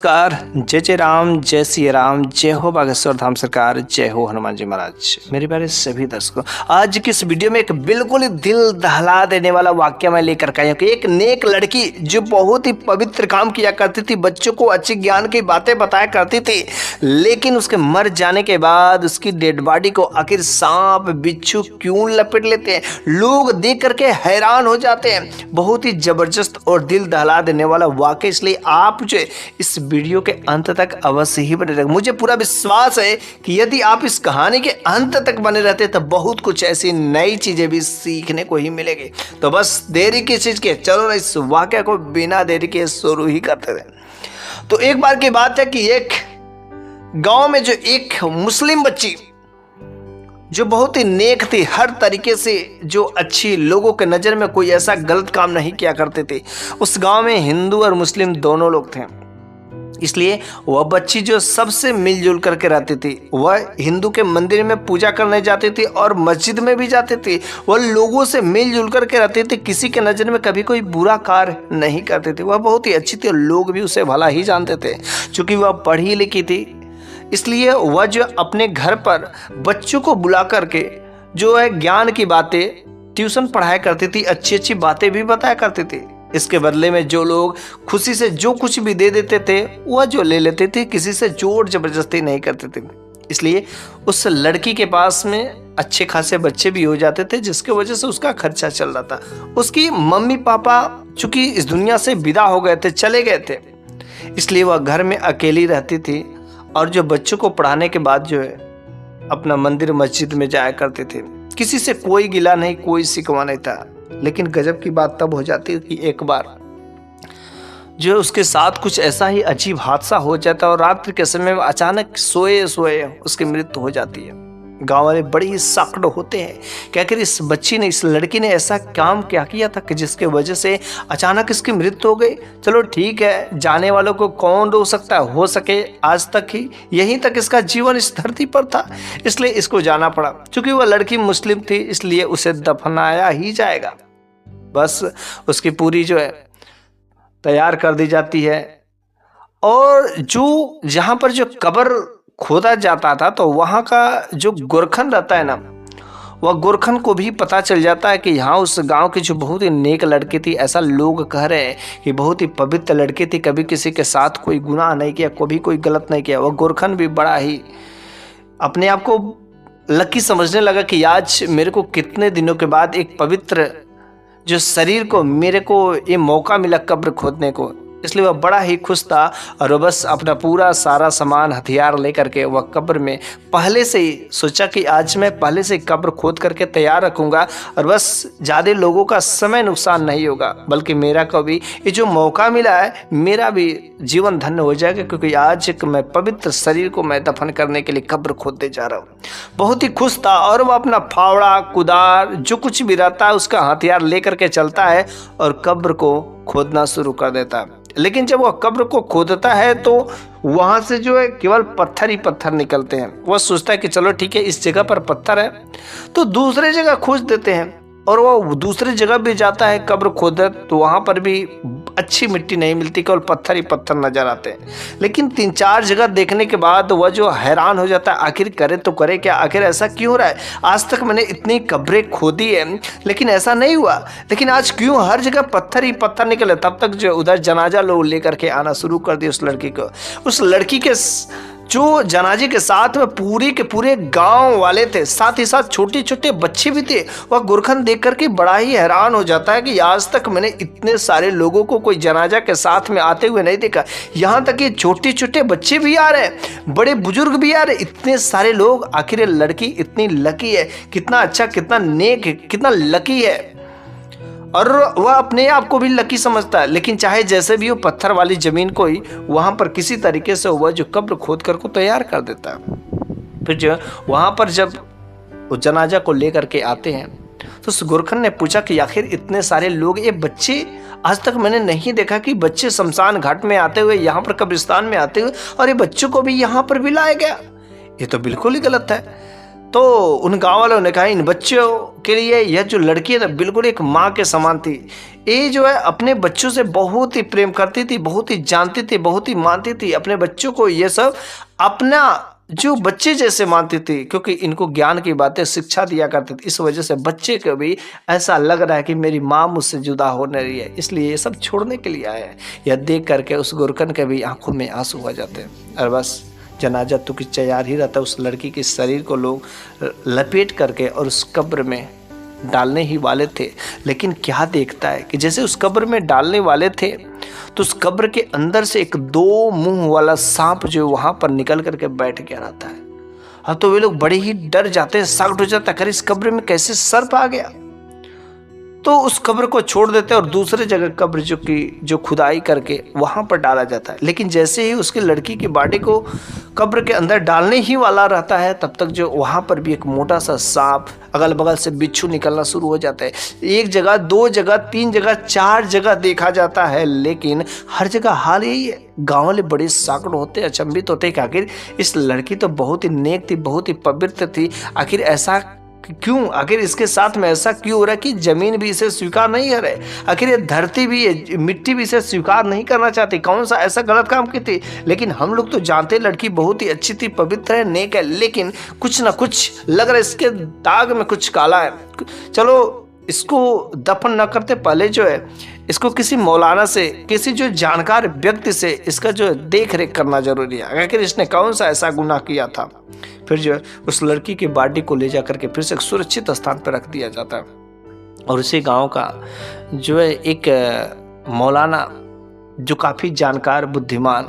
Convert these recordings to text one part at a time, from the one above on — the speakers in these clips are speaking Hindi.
नमस्कार। जय जय राम, जय सिया राम, जय हो बागेश्वर धाम सरकार, जय हो हनुमान जी महाराज। मेरे प्यारे सभी दर्शकों, आज की इस वीडियो में एक बिल्कुल ही दिल दहला देने वाला वाक्य मैं लेकर के आया हूँ कि एक नेक लड़की जो बहुत ही पवित्र काम किया करती थी, बच्चों को अच्छे ज्ञान की बातें बताया करती थी, लेकिन उसके मर जाने के बाद उसकी डेड बॉडी को आखिर सांप बिच्छू क्यों लपेट लेते हैं, लोग देख करके हैरान हो जाते हैं। बहुत ही जबरदस्त और दिल दहला देने वाला वाक्य, इसलिए आप जो इस वीडियो के अंत तक अवश्य ही बने रहें। मुझे पूरा विश्वास है कि यदि आप इस कहानी के अंत तक बने रहते तो बहुत कुछ ऐसी नई चीजें भी सीखने को ही मिलेगी। तो बस देरी किस चीज के, चलो ना इस वाक्य को बिना देरी के शुरू ही करते हैं। तो एक बार की बात है कि एक गांव में जो एक मुस्लिम बच्ची जो बहुत ही नेक थी, हर तरीके से जो अच्छी, लोगों के नज़र में कोई ऐसा गलत काम नहीं किया करते थे। उस गांव में हिंदू और मुस्लिम दोनों लोग थे, इसलिए वह बच्ची जो सबसे मिलजुल करके रहती थी। वह हिंदू के मंदिर में पूजा करने जाती थी और मस्जिद में भी जाती थी। वह लोगों से मिलजुल करके रहती थी, किसी के नज़र में कभी कोई बुरा कार्य नहीं करती थी। वह बहुत ही अच्छी थी और लोग भी उसे भला ही जानते थे। चूँकि वह पढ़ी लिखी थी, इसलिए वह जो अपने घर पर बच्चों को बुला करके जो है ज्ञान की बातें, ट्यूशन पढ़ाया करती थी, अच्छी अच्छी बातें भी बताया करती थी। इसके बदले में जो लोग खुशी से जो कुछ भी दे देते थे वह जो ले लेते थे, किसी से जोर जबरदस्ती नहीं करते थे। इसलिए उस लड़की के पास में अच्छे खासे बच्चे भी हो जाते थे, जिसके वजह से उसका खर्चा चल रहा था। उसकी मम्मी पापा चूंकि इस दुनिया से विदा हो गए थे, चले गए थे, इसलिए वह घर में अकेली रहती थी और जो बच्चों को पढ़ाने के बाद जो है अपना मंदिर मस्जिद में जाया करते थे। किसी से कोई गिला नहीं, कोई शिकवा नहीं था। लेकिन गजब की बात तब हो जाती है कि एक बार जो उसके साथ कुछ ऐसा ही अजीब हादसा हो जाता है और रात्रि के समय में अचानक सोए सोए उसकी मृत्यु हो जाती है। गांव वाले बड़ी ही सख्त होते हैं कि आखिर इस बच्ची ने, इस लड़की ने ऐसा काम क्या किया था कि जिसके वजह से अचानक इसकी मृत्यु हो गई। चलो ठीक है, जाने वालों को कौन रोक सकता है, हो सके आज तक ही यहीं तक इसका जीवन इस धरती पर था, इसलिए इसको जाना पड़ा। चूंकि वह लड़की मुस्लिम थी, इसलिए उसे दफनाया ही जाएगा। बस उसकी पूरी जो है तैयार कर दी जाती है और जो जहाँ पर जो कब्र खोदा जाता था तो वहाँ का जो गोरखन रहता है ना, वह गोरखन को भी पता चल जाता है कि यहाँ उस गांव की जो बहुत ही नेक लड़की थी, ऐसा लोग कह रहे हैं कि बहुत ही पवित्र लड़की थी, कभी किसी के साथ कोई गुनाह नहीं किया, कभी कोई गलत नहीं किया। वह गोरखन भी बड़ा ही अपने आप को लकी समझने लगा कि आज मेरे को कितने दिनों के बाद एक पवित्र जो शरीर को, मेरे को ये मौका मिला कब्र खोदने को, इसलिए वह बड़ा ही खुश था और वह बस अपना पूरा सारा सामान, हथियार लेकर के वह कब्र में पहले से ही सोचा कि आज मैं पहले से कब्र खोद करके तैयार रखूंगा और बस ज़्यादा लोगों का समय नुकसान नहीं होगा, बल्कि मेरा कभी ये जो मौका मिला है मेरा भी जीवन धन्य हो जाएगा, क्योंकि आज एक मैं पवित्र शरीर को मैं दफन करने के लिए कब्र खोदने जा रहा हूँ। बहुत ही खुश था और वह अपना फावड़ा, कुदार, जो कुछ भी रहता है उसका हथियार लेकर के चलता है और कब्र को खोदना शुरू कर देता है। लेकिन जब वह कब्र को खोदता है तो वहां से जो है केवल पत्थर ही पत्थर निकलते हैं। वह सोचता है कि चलो ठीक है, इस जगह पर पत्थर है तो दूसरे जगह खोज देते हैं, और वह दूसरी जगह भी जाता है कब्र खोदे तो वहां पर भी अच्छी मिट्टी नहीं मिलती, केवल पत्थर ही पत्थर नजर आते हैं। लेकिन 3-4 जगह देखने के बाद वह जो हैरान हो जाता है, आखिर करे तो करे क्या, आखिर ऐसा क्यों हो रहा है, आज तक मैंने इतनी कब्रें खोदी है लेकिन ऐसा नहीं हुआ, लेकिन आज क्यों हर जगह पत्थर ही पत्थर निकले। तब तक जो उधर जनाजा लोग लेकर के आना शुरू कर दिए उस लड़की को। उस लड़की के जो जनाजे के साथ में पूरे के पूरे गांव वाले थे, साथ ही साथ छोटे छोटे बच्चे भी थे। वह गोरखन देख करके बड़ा ही हैरान हो जाता है कि आज तक मैंने इतने सारे लोगों को कोई जनाजा के साथ में आते हुए नहीं देखा, यहाँ तक ये छोटे छोटे बच्चे भी आ रहे हैं, बड़े बुजुर्ग भी आ रहे, इतने सारे लोग। आखिर ये लड़की इतनी लकी है, कितना अच्छा, कितना नेक है, कितना लकी है, और वह अपने आप को भी लकी समझता है। लेकिन चाहे जैसे भी हो, पत्थर वाली जमीन को ही वहां पर किसी तरीके से वह जो कब्र खोद कर को तैयार कर देता है। फिर जो वहां पर जब वो जनाजा को लेकर के आते हैं तो उस गोरखन ने पूछा कि आखिर इतने सारे लोग, ये बच्चे, आज तक मैंने नहीं देखा कि बच्चे शमशान घाट में आते हुए, यहाँ पर कब्रिस्तान में आते हुए, और ये बच्चों को भी यहाँ पर भी लाया गया, ये तो बिल्कुल ही गलत है। तो उन गाँव वालों ने कहा इन बच्चों के लिए यह जो लड़की है ना बिल्कुल एक माँ के समान थी। ये जो है अपने बच्चों से बहुत ही प्रेम करती थी, बहुत ही जानती थी, बहुत ही मानती थी अपने बच्चों को। ये सब अपना जो बच्चे जैसे मानती थी, क्योंकि इनको ज्ञान की बातें शिक्षा दिया करती थी। इस वजह से बच्चे को भी ऐसा लग रहा है कि मेरी माँ मुझसे जुदा होने रही है, इसलिए ये सब छोड़ने के लिए आए हैं। यह देख करके उस गोरकन के भी आंखों में आंसू आ जाते हैं। और बस जनाजा तो कि तैयार ही रहता है। उस लड़की के शरीर को लोग लपेट करके और उस कब्र में डालने ही वाले थे। लेकिन क्या देखता है कि जैसे उस कब्र में डालने वाले थे तो उस कब्र के अंदर से एक 2 मुंह वाला सांप जो वहां पर निकल करके बैठ गया रहता है। हाँ, तो वे लोग बड़े ही डर जाते हैं, शॉक्ड हो जाता है, अरे इस कब्र में कैसे सर्प आ गया। तो उस कब्र को छोड़ देते हैं और दूसरे जगह कब्र जो खुदाई करके वहां पर डाला जाता है। लेकिन जैसे ही उसकी लड़की की बॉडी को कब्र के अंदर डालने ही वाला रहता है, तब तक जो वहां पर भी एक मोटा सा सांप, अगल बगल से बिच्छू निकलना शुरू हो जाता है। एक जगह, 2 जगह, 3 जगह, 4 जगह देखा जाता है, लेकिन हर जगह हाल यही है। गाँव वाले बड़े साकड़ होते, अचंभित होते कि आखिर इस लड़की तो बहुत ही नेक थी, बहुत ही पवित्र थी, आखिर ऐसा क्यों, आखिर इसके साथ में ऐसा क्यों हो रहा है कि जमीन भी इसे स्वीकार नहीं कर रहे, आखिर ये धरती भी, मिट्टी भी इसे स्वीकार नहीं करना चाहती, कौन सा ऐसा गलत काम की थी। लेकिन हम लोग तो जानते लड़की बहुत ही अच्छी थी, पवित्र है, नेक है, लेकिन कुछ ना कुछ लग रहा है, इसके दाग में कुछ काला है। चलो इसको दफन न करते पहले जो है इसको किसी मौलाना से, किसी जो जानकार व्यक्ति से इसका जो देख रेख करना जरूरी है, आखिर इसने कौन सा ऐसा गुनाह किया था। फिर जो उस लड़की की बॉडी को ले जाकर के फिर से एक सुरक्षित स्थान पर रख दिया जाता है। और उसी गांव का जो है एक मौलाना जो काफ़ी जानकार, बुद्धिमान,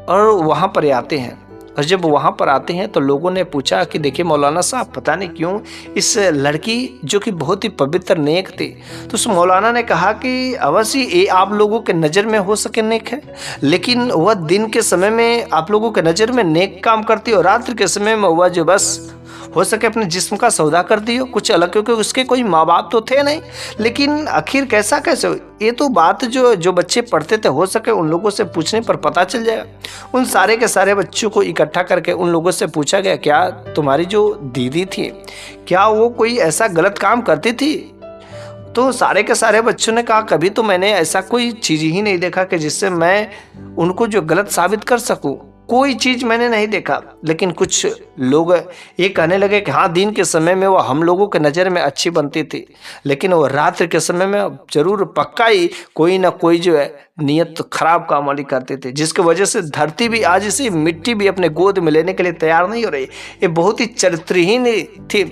और वहाँ पर आते हैं। और जब वहाँ पर आते हैं तो लोगों ने पूछा कि देखिए मौलाना साहब, पता नहीं क्यों इस लड़की जो कि बहुत ही पवित्र नेक थी, तो उस मौलाना ने कहा कि अवश्य ये आप लोगों के नज़र में हो सके नेक है, लेकिन वह दिन के समय में आप लोगों के नज़र में नेक काम करती और रात्रि के समय में वह जो बस हो सके अपने जिस्म का सौदा करती हो, कुछ अलग, क्योंकि उसके कोई माँ बाप तो थे नहीं। लेकिन आखिर कैसे हो? ये तो बात जो बच्चे पढ़ते थे, हो सके उन लोगों से पूछने पर पता चल जाएगा। उन सारे के सारे बच्चों को इकट्ठा करके उन लोगों से पूछा गया, क्या तुम्हारी जो दीदी थी, क्या वो कोई ऐसा गलत काम करती थी? तो सारे के सारे बच्चों ने कहा, कभी तो मैंने ऐसा कोई चीज़ ही नहीं देखा कि जिससे मैं उनको जो गलत साबित कर सकूं, कोई चीज़ मैंने नहीं देखा। लेकिन कुछ लोग ये कहने लगे कि हाँ, दिन के समय में वो हम लोगों के नज़र में अच्छी बनती थी, लेकिन वो रात्रि के समय में जरूर पक्का ही कोई ना कोई जो है नियत खराब काम वाली करते थे, जिसकी वजह से धरती भी आज इसी मिट्टी भी अपने गोद में लेने के लिए तैयार नहीं हो रही। ये बहुत ही चरित्रहीन थी,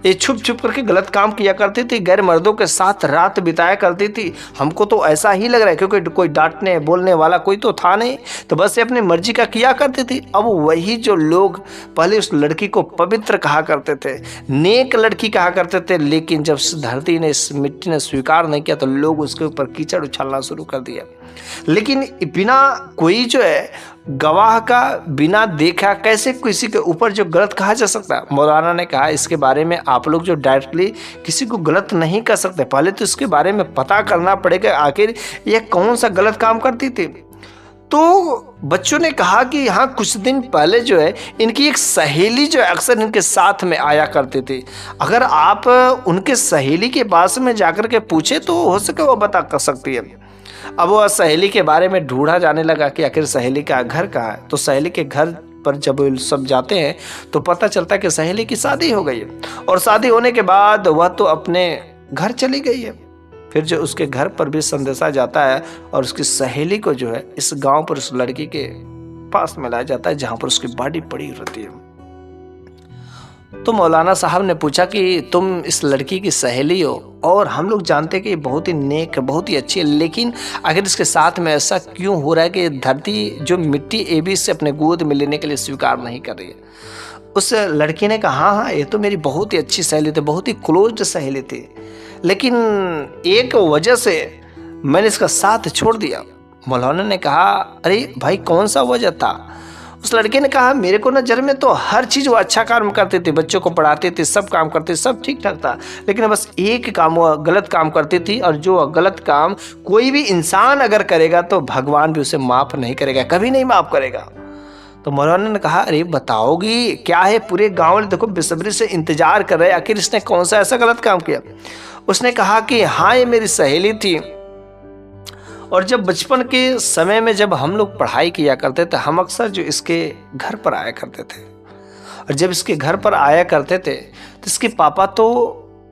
ये छुप छुप करके गलत काम किया करती थी, गैर मर्दों के साथ रात बिताया करती थी। हमको तो ऐसा ही लग रहा है, क्योंकि कोई डांटने बोलने वाला कोई तो था नहीं, तो बस ये अपनी मर्जी का किया करती थी। अब वही जो लोग पहले उस लड़की को पवित्र कहा करते थे, नेक लड़की कहा करते थे, लेकिन जब धरती ने, इस मिट्टी ने स्वीकार नहीं किया तो लोग उसके ऊपर कीचड़ उछालना शुरू कर दिया। लेकिन बिना कोई जो है गवाह का, बिना देखा कैसे किसी के ऊपर जो गलत कहा जा सकता है? मौलाना ने कहा इसके बारे में आप लोग जो डायरेक्टली किसी को गलत नहीं कर सकते, पहले तो इसके बारे में पता करना पड़ेगा आखिर यह कौन सा गलत काम करती थी। तो बच्चों ने कहा कि हाँ, कुछ दिन पहले जो है इनकी एक सहेली जो अक्सर इनके साथ में आया करती थी। अगर आप उनके सहेली के पास में जाकर के पूछे तो हो सके वो बता कर सकती है। अब वो सहेली के बारे में ढूंढा जाने लगा कि आखिर सहेली का घर कहाँ है। तो सहेली के घर पर जब सब जाते हैं तो पता चलता है कि सहेली की शादी हो गई है, और शादी होने के बाद वह तो अपने घर चली गई है। फिर जो उसके घर पर भी संदेशा जाता है और उसकी सहेली को जो है इस गांव पर उस लड़की के पास में लाया जाता है जहां पर उसकी बॉडी पड़ी रहती है। तो मौलाना साहब ने पूछा कि तुम इस लड़की की सहेली हो और हम लोग जानते हैं कि बहुत ही नेक, बहुत ही अच्छी है, लेकिन आखिर इसके साथ में ऐसा क्यों हो रहा है कि धरती जो मिट्टी ए भी से अपने गोद में लेने के लिए स्वीकार नहीं कर रही है? उस लड़की ने कहा हाँ, ये तो मेरी बहुत ही अच्छी सहेली थी, बहुत ही क्लोज सहेली थी, लेकिन एक वजह से मैंने इसका साथ छोड़ दिया। मौलाना ने कहा अरे भाई, कौन सा वजह था? उस लड़के ने कहा मेरे को नजर में तो हर चीज़ वो अच्छा काम करती थी, बच्चों को पढ़ाती थी, सब काम करती, सब ठीक ठाक था, लेकिन बस एक काम वो गलत काम करती थी, और जो गलत काम कोई भी इंसान अगर करेगा तो भगवान भी उसे माफ़ नहीं करेगा, कभी नहीं माफ़ करेगा। तो मौलाना ने कहा, अरे बताओगी क्या है? पूरे गांव वाले देखो बेसब्री से इंतजार कर रहे, आखिर इसने कौन सा ऐसा गलत काम किया। उसने कहा कि हाँ, ये मेरी सहेली थी, और जब बचपन के समय में जब हम लोग पढ़ाई किया करते थे, हम अक्सर जो इसके घर पर आया करते थे, और जब इसके घर पर आया करते थे तो इसके पापा तो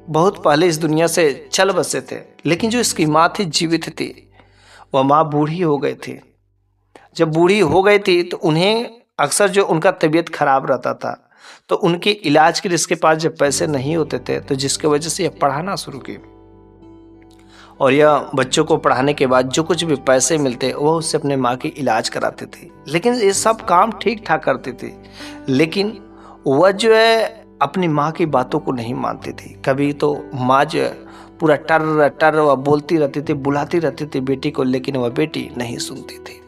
बहुत पहले इस दुनिया से चल बसे थे, लेकिन जो इसकी माँ थी जीवित थी। वह माँ बूढ़ी हो गई थी। जब बूढ़ी हो गई थी तो उन्हें अक्सर जो उनका तबीयत खराब रहता था, तो उनके इलाज के लिए इसके पास जब पैसे नहीं होते थे, तो जिसकी वजह से यह पढ़ाना शुरू की, और यह बच्चों को पढ़ाने के बाद जो कुछ भी पैसे मिलते वह उससे अपने माँ की इलाज कराते थे। लेकिन ये सब काम ठीक ठाक करती थी, लेकिन वह जो है अपनी माँ की बातों को नहीं मानती थी। कभी तो माँ जो है पूरा टर टर वह बोलती रहती थी, बुलाती रहती थी बेटी को, लेकिन वह बेटी नहीं सुनती थी।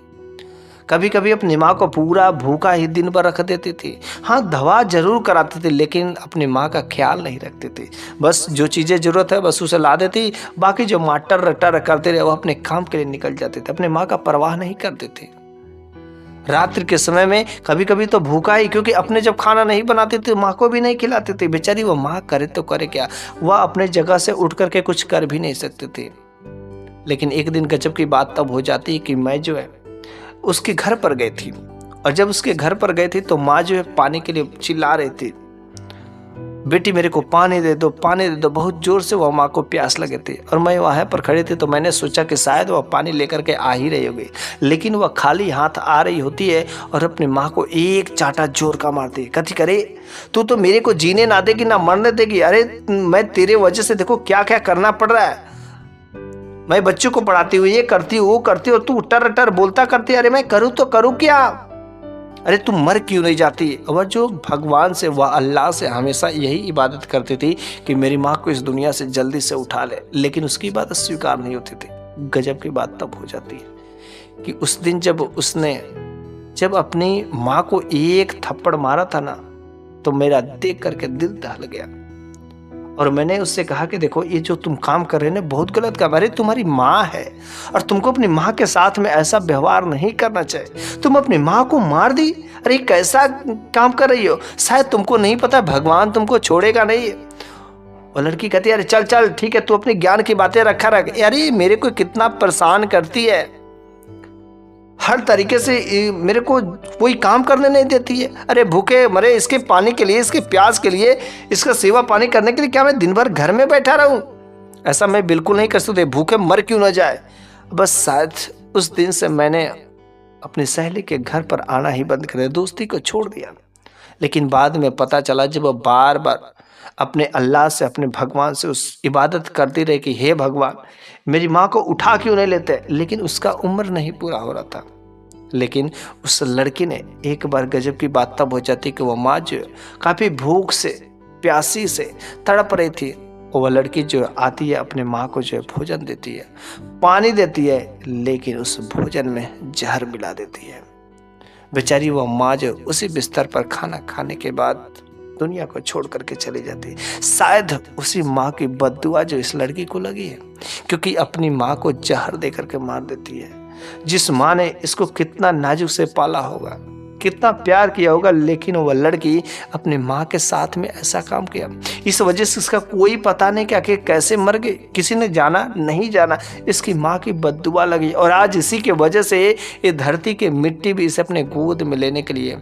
कभी कभी अपनी माँ को पूरा भूखा ही दिन भर रख देती थी। हाँ, दवा जरूर कराती थी, लेकिन अपनी माँ का ख्याल नहीं रखती थी। बस जो चीज़ें जरूरत है बस उसे ला देती, बाकी जो माँ टर टर करते रहे वो अपने काम के लिए निकल जाते थे, अपने माँ का परवाह नहीं करते थे। रात्रि के समय में कभी कभी तो भूखा ही, क्योंकि अपने जब खाना नहीं बनाते थे माँ को भी नहीं खिलाते थे। बेचारी वो माँ करे तो करे क्या, वह अपने जगह से उठ करके कुछ कर भी नहीं सकती थी। लेकिन एक दिन गजब की बात तब हो जाती है कि मैं जो है उसके घर पर गई थी, और जब उसके घर पर गई थी तो माँ जो है पानी के लिए चिल्ला रही थी, बेटी मेरे को पानी दे दो, पानी दे दो। बहुत जोर से वह माँ को प्यास लगी थी, और मैं वहाँ पर खड़ी थी, तो मैंने सोचा कि शायद वह पानी लेकर के आ ही रही होगी, लेकिन वह खाली हाथ आ रही होती है और अपनी माँ को एक चाटा जोर का मारती है। कहती, करे तू तो मेरे को जीने ना देगी ना मरने देगी। अरे मैं तेरे वजह से देखो क्या क्या करना पड़ रहा है, मैं बच्चों को पढ़ाती हूँ, ये करती हूँ वो करती हूँ, और तू टर टर बोलता करती है। अरे मैं करूँ तो करूँ क्या? अरे तुम मर क्यों नहीं जाती? वह जो भगवान से, वह अल्लाह से हमेशा यही इबादत करती थी कि मेरी माँ को इस दुनिया से जल्दी से उठा ले, लेकिन उसकी इबादत स्वीकार नहीं होती थी। गजब की बात तब हो जाती है कि उस दिन जब अपनी माँ को एक थप्पड़ मारा था ना, तो मेरा देख करके दिल दहल गया, और मैंने उससे कहा कि देखो ये जो तुम काम कर रहे हैं बहुत गलत काम। अरे तुम्हारी माँ है और तुमको अपनी माँ के साथ में ऐसा व्यवहार नहीं करना चाहिए, तुम अपनी माँ को मार दी। अरे कैसा काम कर रही हो? शायद तुमको नहीं पता भगवान तुमको छोड़ेगा नहीं। वो लड़की कहती है, अरे चल चल ठीक है, तू अपने ज्ञान की बातें रखा रख। अरे मेरे को कितना परेशान करती है, हर तरीके से मेरे को कोई काम करने नहीं देती है। अरे भूखे मरे इसके पानी के लिए, इसके प्याज के लिए, इसका सेवा पानी करने के लिए क्या मैं दिन भर घर में बैठा रहूं? ऐसा मैं बिल्कुल नहीं कर सकती, भूखे मर क्यों ना जाए। बस शायद उस दिन से मैंने अपनी सहेली के घर पर आना ही बंद कर दिया, दोस्ती को छोड़ दिया। लेकिन बाद में पता चला जब वो बार बार अपने अल्लाह से, अपने भगवान से उस इबादत करती रही कि हे भगवान मेरी माँ को उठा क्यों नहीं लेते, लेकिन उसका उम्र नहीं पूरा हो रहा था। लेकिन उस लड़की ने एक बार गजब की बात तब हो जाती कि वह माँ जो काफ़ी भूख से, प्यासी से तड़प रही थी, वह लड़की जो आती है अपने माँ को जो है भोजन देती है, पानी देती है, लेकिन उस भोजन में जहर मिला देती है। बेचारी वह माँ जो उसी बिस्तर पर खाना खाने के बाद दुनिया को छोड़ करके चली जाती है। शायद उसी माँ की बद्दुआ जो इस लड़की को लगी है, क्योंकि अपनी माँ को जहर दे करके मार देती है। जिस माँ ने इसको कितना नाजुक से पाला होगा, कितना प्यार किया होगा, लेकिन वह लड़की अपनी माँ के साथ में ऐसा काम किया। इस वजह से इसका कोई पता नहीं कि आखिर कैसे मर गई, किसी ने जाना नहीं जाना, इसकी माँ की बद्दुआ लगी। और आज इसी के वजह से ये धरती की मिट्टी भी इसे अपने गोद में लेने के लिए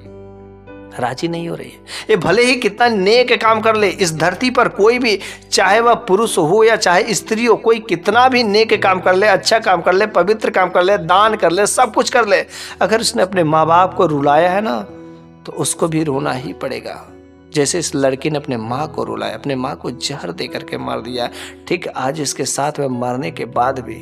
राजी नहीं हो रही है। ये भले ही कितना नेक काम कर ले, इस धरती पर कोई भी, चाहे वह पुरुष हो या चाहे स्त्री हो, कोई कितना भी नेक काम कर ले, अच्छा काम कर ले, पवित्र काम कर ले, दान कर ले, सब कुछ कर ले, अगर उसने अपने माँ बाप को रुलाया है ना, तो उसको भी रोना ही पड़ेगा। जैसे इस लड़की ने अपने माँ को रुलाया, अपने माँ को जहर दे करके मार दिया, ठीक आज इसके साथ में मरने के बाद भी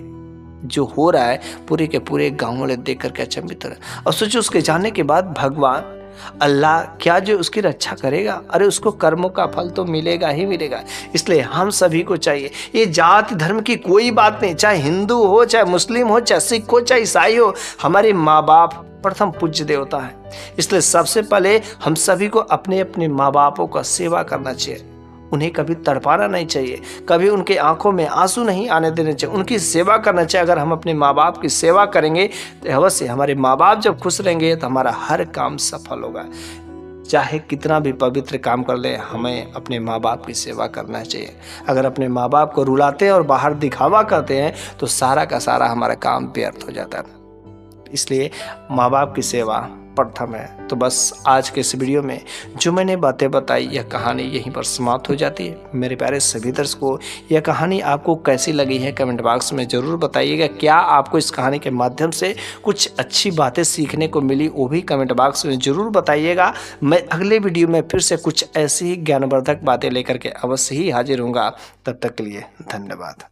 जो हो रहा है पूरे के पूरे गाँव वाले देख करके अचंभित है। और सोचो उसके जाने के बाद भगवान अल्लाह क्या जो उसकी रक्षा करेगा? अरे उसको कर्मों का फल तो मिलेगा ही मिलेगा। इसलिए हम सभी को चाहिए, ये जात धर्म की कोई बात नहीं, चाहे हिंदू हो, चाहे मुस्लिम हो, चाहे सिख हो, चाहे ईसाई हो, हमारे माँ बाप प्रथम पूज्य देवता है। इसलिए सबसे पहले हम सभी को अपने अपने माँ बापों का सेवा करना चाहिए, उन्हें कभी तड़पाना नहीं चाहिए, कभी उनके आंखों में आंसू नहीं आने देने चाहिए, उनकी सेवा करना चाहिए। अगर हम अपने माँ बाप की सेवा करेंगे तो अवश्य हमारे माँ बाप जब खुश रहेंगे तो हमारा हर काम सफल होगा। चाहे कितना भी पवित्र काम कर ले, हमें अपने माँ बाप की सेवा करना चाहिए। अगर अपने माँ बाप को रुलाते हैं और बाहर दिखावा करते हैं तो सारा का सारा हमारा काम व्यर्थ हो जाता है। इसलिए माँ बाप की सेवा प्रथम है। तो बस आज के इस वीडियो में जो मैंने बातें बताई, यह कहानी यहीं पर समाप्त हो जाती है। मेरे प्यारे सभी दर्शकों, यह कहानी आपको कैसी लगी है कमेंट बॉक्स में ज़रूर बताइएगा। क्या आपको इस कहानी के माध्यम से कुछ अच्छी बातें सीखने को मिली, वो भी कमेंट बॉक्स में ज़रूर बताइएगा। मैं अगले वीडियो में फिर से कुछ ऐसी ही ज्ञानवर्धक बातें लेकर के अवश्य ही हाजिर होऊंगा। तब तक के लिए धन्यवाद।